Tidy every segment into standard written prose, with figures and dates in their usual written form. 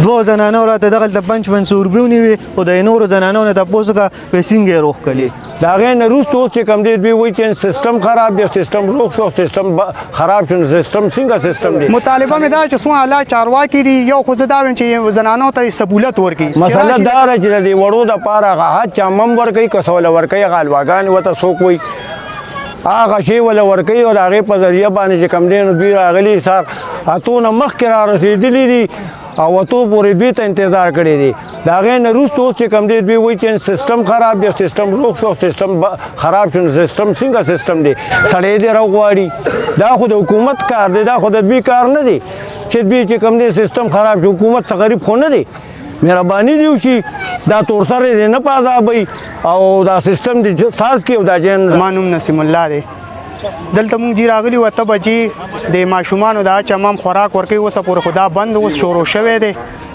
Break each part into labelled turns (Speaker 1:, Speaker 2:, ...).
Speaker 1: دوه زنانو راته دغلته 500 روپۍ ونیوې خو د نورو زنانو نه تپوس وکړه پیسې څنګه یې روغ کړلې
Speaker 2: د هغې نه وروسته اوس چې کوم دی دوی وایي چې سیسټم خراب دی سیسټم روغ شو سیسټم خراب شو سیسټم څنګه سیسټم دی
Speaker 3: مطالبه مې دا چې څو اعلی چارواکي دي یو خو زه دا وایم چې زنانو ته سهولت ورکړي
Speaker 2: مسله دا ده چې د وړو دپاره هغه چا مم ورکوي که څه وله ورکوي هغه حلواګانې ورته څوک وایي هغه شی وله ورکوي او د هغې په ذریعه باندې چې کوم دی نو دوی راغلي سار اتونه مخکې را رسېدلي دي او اتو پورې دوی ته انتظار کړی دی د هغې نه وروسته اوس چې کوم دی دوی وایي چې سیسټم خراب دی سیسټم روغ شو سیسټم خراب شو سیسټم څنګه سیسټم دی سړی دې راغواړي دا خو د حکومت کار دی دا خو د دوی کار نه دی چې دوی چې کوم دی سیسټم خراب شو حکومت څه غریب خو نه دی مهرباني دې وشي دا تور سره دې نه په عذابوي او دا سیسټم دې ساز کړي او دا جن
Speaker 3: زما نوم نسیم الله دی دلته مونږ جی راغلي وو 8 بجې د ماشومانو د چمام خوراک ورکوي اوسه پورې خو دا بند اوس شروع شوی دی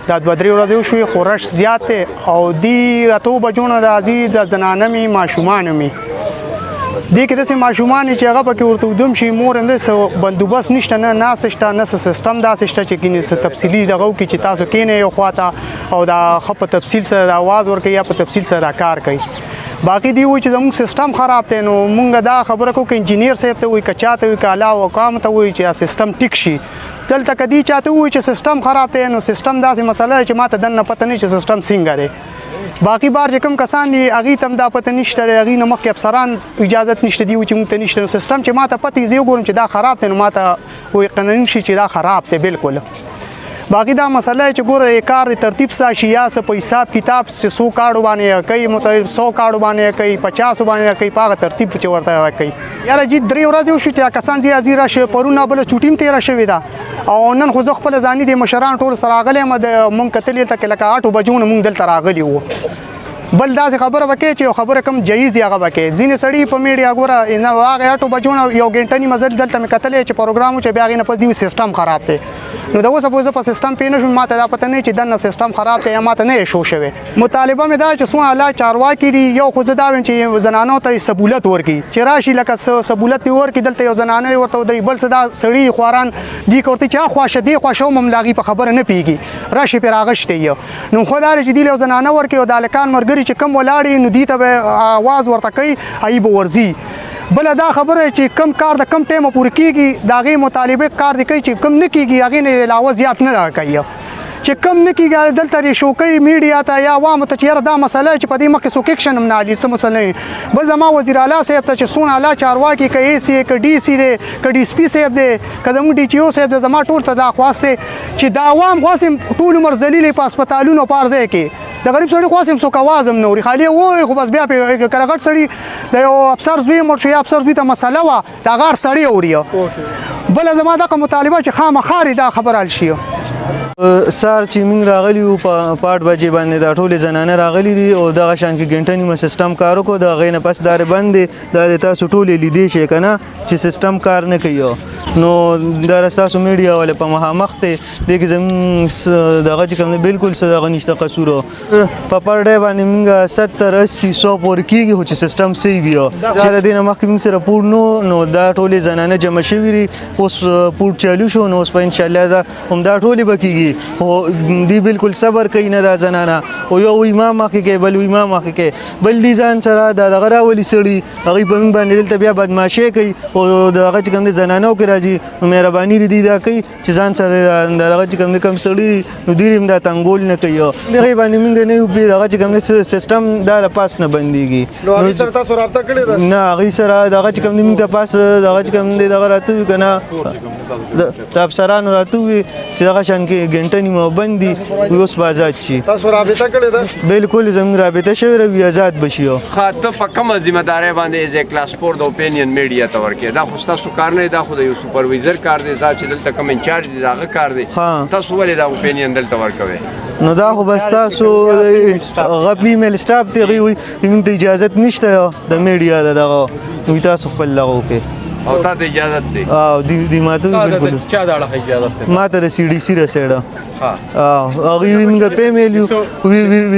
Speaker 3: دا 2-3 ورځې وشوې خو رش زیات دی او دې 8 بجو نه راځي د زنانه مې ماشومان مې دې کې داسې ماشومان چې هغه پکې ورته ودم شي مور همداسې بندوبست نشته نه ناست شته نه سیسټم داسې شته چې کینې څه تفصیلي دغه وکړي چې تاسو کینې یو خواته او دا ښه په تفصیل سره د اواز ورکوي یا په تفصیل سره دا کار کوي باقي دی وایي چې زموږ سیسټم خراب دی نو مونږ دا خبره کوو که انجینیر صاحب ته وایي که چا ته وایي که اعلی وقام ته وایي چې سیسټم ټیک شي دلته که دې چا ته ووایي چې سیسټم خراب دی نو سیسټم داسې مسله ده چې ما ته دننه پته نه چې سیسټم څنګه دی باقي بار چې کوم کسان دي هغې ته هم دا پته نشته دی هغې نه مخکې افسران اجازت نشته دی چې مونږ ته نشته نو سیسټم چې ما ته پته یې زه وګورم چې دا خراب دی نو ما ته وایي قانوني شي چې دا خراب دی بالکل باقي دا مسله چې ګوره کار د ترتیب سره شي یا څه په حساب کتاب 100 کارډو باندې کوي مطلب 100 کارډو باندې کوي 50 باندې کوي په هغه ترتیب چې ورته کوي یاره جی 3 ورځې وشو چې کسان زی ازي راشه پرونه بل چوټیم تیر شوی دا او نن خو زه خپل ځاني د مشران ټول سره راغلي مونږ کتلې ته لکه 8 بجو نه مونږ دلته راغلي وو بل داسې خبره وکړي چې خبره کم جایز هغه وکړي ځینې سړي په میډیا ګوره نه هغه 8 بجو نه یو غنټه نیمه ځل دلته مې کتلې چې پروګرام چې بیا هغې نه پس دی سیسټم خراب دی نو دا اوسه زه په سیسټم پوه نه شوم ما ته دا پته نه چې دننه سیسټم خراب دی یا ما ته نه شو شوی مطالبه مې دا چې څو اعلی چارواکي دي یو خو زه دا وایم چې زنانو ته سهولت ورکړي چې راشي لکه سهولت یې ورکړي دلته یو زنانه ورته ودرېږي بل څه دا سړي خواران دي که ورته چې خواشه دی خواشه هم لاغي په خبره نه پوهېږي راشي پرې راغشتی یې نو خو دا دی چې دې یو زنانه ورکړي او د هلکان ملګري چې کم ولاړ نو دې ته به اواز ورته کوي هغې به ورځي بله دا خبره چې کم کار د کم ټایمه پورې کېږي د هغې مطالبه کار دی کوي چې کم نه کېږي هغې نه علاوه زیات نه راکوي چې کم نه کېږي دلته یې شو کوي میډیا ته یا عوامو ته چې یاره دا مسله چې په دې مخکې څوک اکشن هم نه اخلي څه مسله نه بل زما وزیر اعلی صاحب ته چې څونه اعلی چارواکي که اے سی که ډي سي دی که ډي سي پي صاحب دی که زموږ ډي چي او صاحب دی زما ټول ته دا خواست دی چې دا عوام خواست ټول عمر ذلیلې په هسپتالونو په هر ځای کې د غریب سړي خواست هم څوک اواز هم نه اوري خالي ووري خو بس بیا پرې کله غټ سړي د یو افسر زوی مړ شو یا افسر زوی ته مسله وه د هغه هر سړی اوري بله زما دغه مطالبه چې خامخا دا خبره حل شي
Speaker 1: سار چې موږ راغلي وو په 8 بجې باندې دا ټولې زنانه راغلي دي او دغه شان کې ګنټه نیمه سیسټم کار وکړو د هغې نه پس دا بند دی دا د تاسو ټولې لیدې شئ که نه چې سیسټم کار نه کوي نو دا ستاسو میډیا والے په مخامخ دی دې کې زموږ دغه چې کوم دی بالکل څه دغه نشته قصور په پر ډے باندې موږ 70-80-100 پورې کېږي خو چې سیسټم صحیح وي چې د دې نه مخکې موږ سره پور نو دا ټولې زنانه جمع شوي دي اوس پور چالو شو نو اوس په انشاءالله دا همدا ټولې به کېږي او دی بالکل صبر کوي نه دا زنانه او یو وایي ما مخکې کوي بل وایي ما مخکې کوي بل دي ځان سره دا دغه راولي سړي هغوی په موږ باندې دلته بیا بدماشي کوي او د هغه چې کوم دی زنانو کې راځي نو مهرباني دي دا کوي چې ځان سره د هغه چې کوم دی کوم سړي نو دوی هم دا تنګول نه کوي دغې باندې موږ نه یو دغه چې کوم دی سیسټم دا له پاس نه بندېږي
Speaker 4: نو هغې سره تاسو رابطه کړې ده
Speaker 1: نه هغې سره دغه چې کوم دی موږ ته پاس دغه چې کوم دی دغه راته وي که نه د افسرانو راته وي چې دغه شان کې ګنټه نیمه بند دي اوس به آزاد شي
Speaker 4: تاسو رابطه کړې ده
Speaker 1: بالکل زموږ رابطه شوې روي آزاد به شي
Speaker 5: ښه ته په کومه ذمه دارۍ باندې ایز ا کلاس 4 د اوپینین میډیا ته ورکړې دا خو ستاسو کار نه دی دا خو د یو سوپروایزر کار دی دا چې دلته کوم انچارج دی د هغه کار دی تاسو ولې دا اوپینین دلته ورکوئ
Speaker 1: نو دا خو بس تاسو هغه فیمیل سټاف دی هغوی وایي موږ ته اجازت نشته د میډیا د دغه وایي تاسو خپل دغه وکړئ
Speaker 5: او تا ته اجازه دی
Speaker 1: او دی ماته بالکل
Speaker 6: چا دا اجازه ده
Speaker 1: ماته د سی ډي سی رسېده
Speaker 5: ها
Speaker 1: هغه موږ په میلیو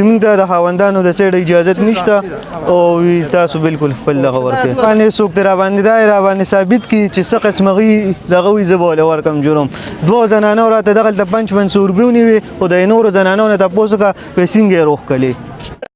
Speaker 1: موږ د خاوندانو د سیډ اجازه نشته او تاسو بالکل خپل دغه ورکړئ باندې څوک را باندې دا را باندې ثابت کی چې څه قسمه غي دغه وي زبول ورکم جرم دوه زنانو راته دغه د 500 روپیو نیوي او د نور زنانو نه تاسو کا پیسینګ روخ کړي